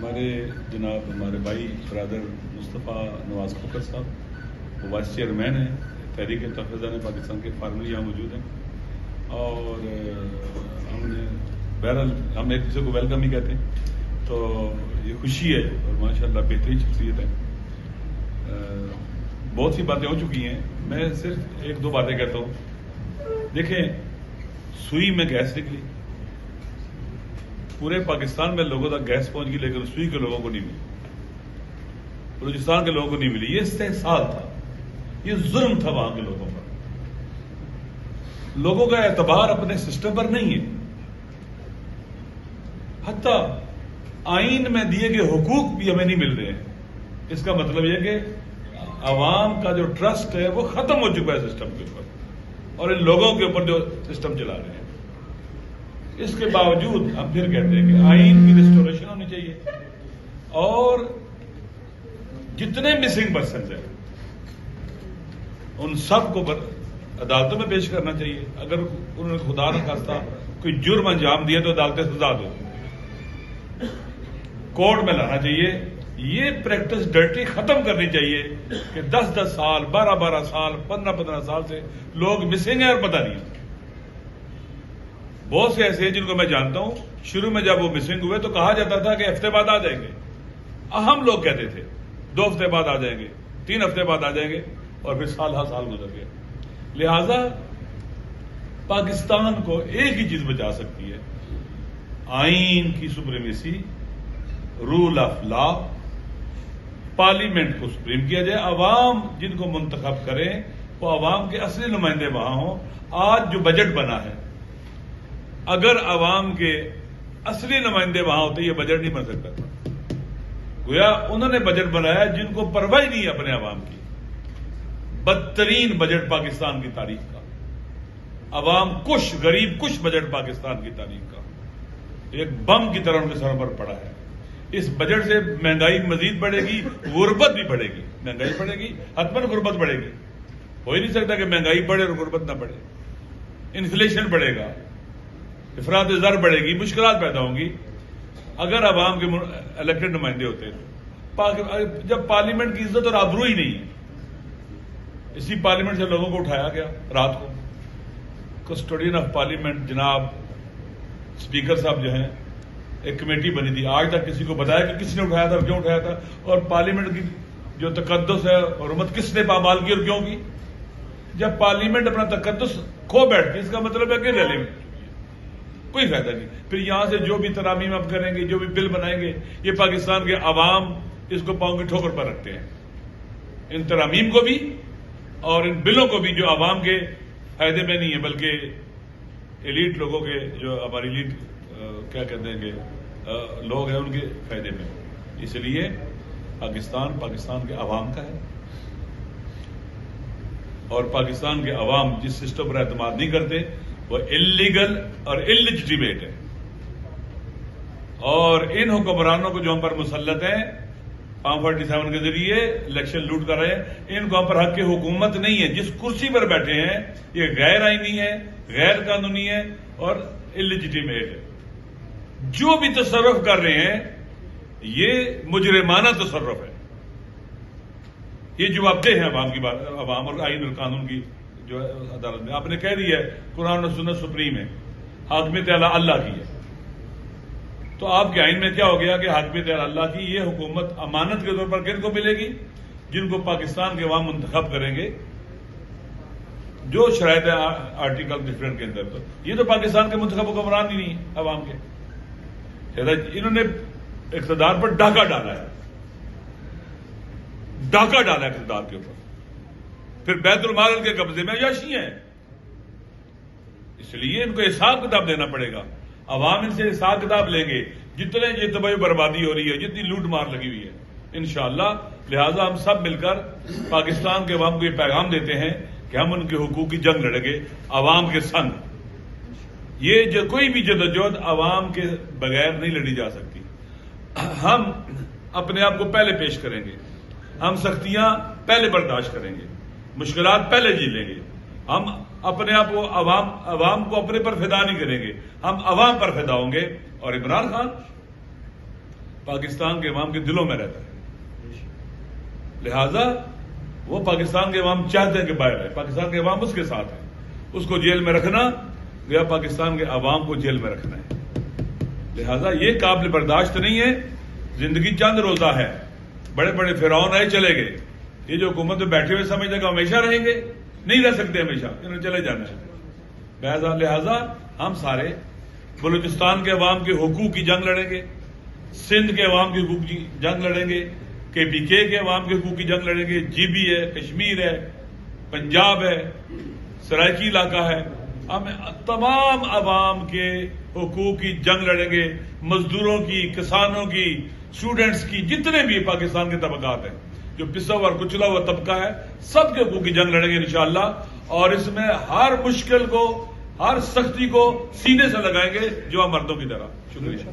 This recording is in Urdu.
ہمارے جناب ہمارے بھائی برادر مصطفیٰ نواز کھوکر صاحب وہ وائس چیئرمین ہیں تحریک تحفظان پاکستان کے، فارملی یہاں موجود ہیں، اور ہم نے بہرحال ہم ایک دوسرے کو ویلکم ہی کہتے ہیں، تو یہ خوشی ہے اور ماشاءاللہ بہترین شخصیت ہے۔ بہت سی باتیں ہو چکی ہیں، میں صرف ایک دو باتیں کہتا ہوں۔ دیکھیں، سوئی میں گیس نکلی، پورے پاکستان میں لوگوں تک گیس پہنچ گئی، لیکن سوئی کے لوگوں کو نہیں ملی، بلوچستان کے لوگوں کو نہیں ملی۔ یہ استحصال تھا، یہ ظلم تھا وہاں کے لوگوں پر۔ لوگوں کا اعتبار اپنے سسٹم پر نہیں ہے، حتیٰ آئین میں دیے گئے حقوق بھی ہمیں نہیں مل رہے ہیں۔ اس کا مطلب یہ کہ عوام کا جو ٹرسٹ ہے وہ ختم ہو چکا ہے سسٹم کے اوپر، اور ان لوگوں کے اوپر جو سسٹم چلا رہے ہیں۔ اس کے باوجود ہم پھر کہتے ہیں کہ آئین کی ریسٹوریشن ہونی چاہیے، اور جتنے مسنگ پرسنز ہیں ان سب کو عدالتوں میں پیش کرنا چاہیے۔ اگر انہوں نے خدا نہ خواستہ کوئی جرم انجام دیا تو عدالتیں سزا دو، کورٹ میں لانا چاہیے۔ یہ پریکٹس ڈرٹی ختم کرنی چاہیے کہ 10 سال 12 سال 15 سال سے لوگ مسنگ ہیں اور پتہ نہیں۔ بہت سے ایسے ہیں جن کو میں جانتا ہوں، شروع میں جب وہ مسنگ ہوئے تو کہا جاتا تھا کہ ہفتے بعد آ جائیں گے، ہم لوگ کہتے تھے 2 ہفتے بعد آ جائیں گے، 3 ہفتے بعد آ جائیں گے، اور پھر سال گزر گئے۔ لہذا پاکستان کو ایک ہی چیز بچا سکتی ہے، آئین کی supremacy, rule of law, parliament کو سپریم کیا جائے، عوام جن کو منتخب کریں وہ عوام کے اصلی نمائندے وہاں ہوں۔ آج جو بجٹ بنا ہے، اگر عوام کے اصلی نمائندے وہاں ہوتے یہ بجٹ نہیں بن سکتا تھا۔ گویا انہوں نے بجٹ بنایا جن کو پرواہ نہیں ہے اپنے عوام کی۔ بدترین بجٹ پاکستان کی تاریخ کا، عوام کش، غریب کش بجٹ پاکستان کی تاریخ کا، ایک بم کی طرح ان کے سروں پر پڑا ہے۔ اس بجٹ سے مہنگائی مزید بڑھے گی، غربت بھی بڑھے گی۔ مہنگائی بڑھے گی، حتماً غربت بڑھے گی۔ ہو ہی نہیں سکتا کہ مہنگائی بڑھے اور غربت نہ بڑھے۔ انفلیشن بڑھے گا، افراط زر بڑھے گی، مشکلات پیدا ہوں گی۔ اگر عوام کے الیکٹڈ نمائندے ہوتے ہیں، جب پارلیمنٹ کی عزت اور آبرو ہی نہیں ہے، اسی پارلیمنٹ سے لوگوں کو اٹھایا گیا رات کو۔ کسٹوڈین آف پارلیمنٹ جناب اسپیکر صاحب جو ہیں، ایک کمیٹی بنی تھی، آج تک کسی کو بتایا کہ کس نے اٹھایا تھا اور کیوں اٹھایا تھا، اور پارلیمنٹ کی جو تقدس ہے حرمت کس نے پامال کی اور کیوں کی۔ جب پارلیمنٹ اپنا تقدس کھو بیٹھتی، اس کا مطلب ہے کہ ریلیونٹ کوئی فائدہ نہیں۔ پھر یہاں سے جو بھی ترامیم اب کریں گے، جو بھی بل بنائیں گے، یہ پاکستان کے عوام اس کو پاؤں کی ٹھوکر پر رکھتے ہیں، ان ترامیم کو بھی اور ان بلوں کو بھی، جو عوام کے فائدے میں نہیں ہے بلکہ ایلیٹ لوگوں کے، جو ہماری ایلیٹ کیا کہتے ہیں کہ لوگ ہیں، ان کے فائدے میں۔ اس لیے پاکستان کے عوام کا ہے، اور پاکستان کے عوام جس سسٹم پر اعتماد نہیں کرتے وہ انلیگل اور انلیجیٹیمیٹ ہے، اور ان حکمرانوں کو جو ہم پر مسلط ہیں 547 کے ذریعے الیکشن لوٹ کر رہے ہیں، ان کو ہم پر حق کی حکومت نہیں ہے۔ جس کرسی پر بیٹھے ہیں یہ غیر آئینی ہے، غیر قانونی ہے اور انلیجیٹیمیٹ ہے۔ جو بھی تصرف کر رہے ہیں یہ مجرمانہ تصرف ہے، یہ جوابدہ ہیں عوام کی بات، عوام اور آئین اور قانون کی جو عدالت میں۔ آپ نے کہہ دیا ہے قرآن اور سنت سپریم ہے، حاکمیت اعلیٰ اللہ کی ہے، تو آپ کے آئین میں کیا ہو گیا کہ حاکمیت اعلیٰ اللہ کی یہ حکومت امانت کے طور پر کن کو ملے گی؟ جن کو پاکستان کے عوام منتخب کریں گے، جو شرائط ہے آرٹیکل ڈفرینٹ کے اندر۔ تو یہ تو پاکستان کے منتخب حکمران ہی نہیں ہے عوام کے، انہوں نے اقتدار پر ڈاکہ ڈالا ہے، ڈاکہ ڈالا ہے اقتدار کے اوپر، پھر بیت المال کے قبضے میں عیاشی ہیں۔ اس لیے ان کو حساب کتاب دینا پڑے گا، عوام ان سے حساب کتاب لیں گے، جتنے یہ تباہی بربادی ہو رہی ہے، جتنی لوٹ مار لگی ہوئی ہے انشاءاللہ۔ لہٰذا ہم سب مل کر پاکستان کے عوام کو یہ پیغام دیتے ہیں کہ ہم ان کے حقوق کی جنگ لڑیں گے عوام کے سنگ۔ یہ جو کوئی بھی جدوجہد عوام کے بغیر نہیں لڑی جا سکتی۔ ہم اپنے آپ کو پہلے پیش کریں گے، ہم سختیاں پہلے برداشت کریں گے، مشکلات پہلے جی لیں گے۔ ہم اپنے آپ کو عوام کو اپنے پر فدا نہیں کریں گے، ہم عوام پر فدا ہوں گے۔ اور عمران خان پاکستان کے عوام کے دلوں میں رہتا ہے. لہذا وہ پاکستان کے عوام چاہتے ہیں کہ باہر ہے، پاکستان کے عوام اس کے ساتھ ہے. اس کو جیل میں رکھنا یا پاکستان کے عوام کو جیل میں رکھنا ہے. لہذا یہ قابل برداشت نہیں ہے. زندگی چند روزہ ہے. بڑے بڑے فرعون آئے چلے گئے. یہ جو حکومت میں بیٹھے ہوئے سمجھتے کہ ہمیشہ رہیں گے، نہیں رہ سکتے ہمیشہ، انہیں چلے جانا ہے. لہذا ہم سارے بلوچستان کے عوام کے حقوق کی جنگ لڑیں گے، سندھ کے عوام کے حقوق کی جنگ لڑیں گے، KPK کے عوام کے حقوق کی جنگ لڑیں گے، GB ہے، کشمیر ہے، پنجاب ہے، سرائکی علاقہ ہے. ہم تمام عوام کے حقوق کی جنگ لڑیں گے. مزدوروں کی، کسانوں کی، اسٹوڈنٹس کی، جتنے بھی پاکستان کے طبقات ہیں، جو پسا ہوا اور کچلا ہوا طبقہ ہے، سب کے حقوق کی جنگ لڑیں گے انشاءاللہ. اور اس میں ہر مشکل کو، ہر سختی کو سینے سے لگائیں گے، جو ہم مردوں کی طرح. شکریہ.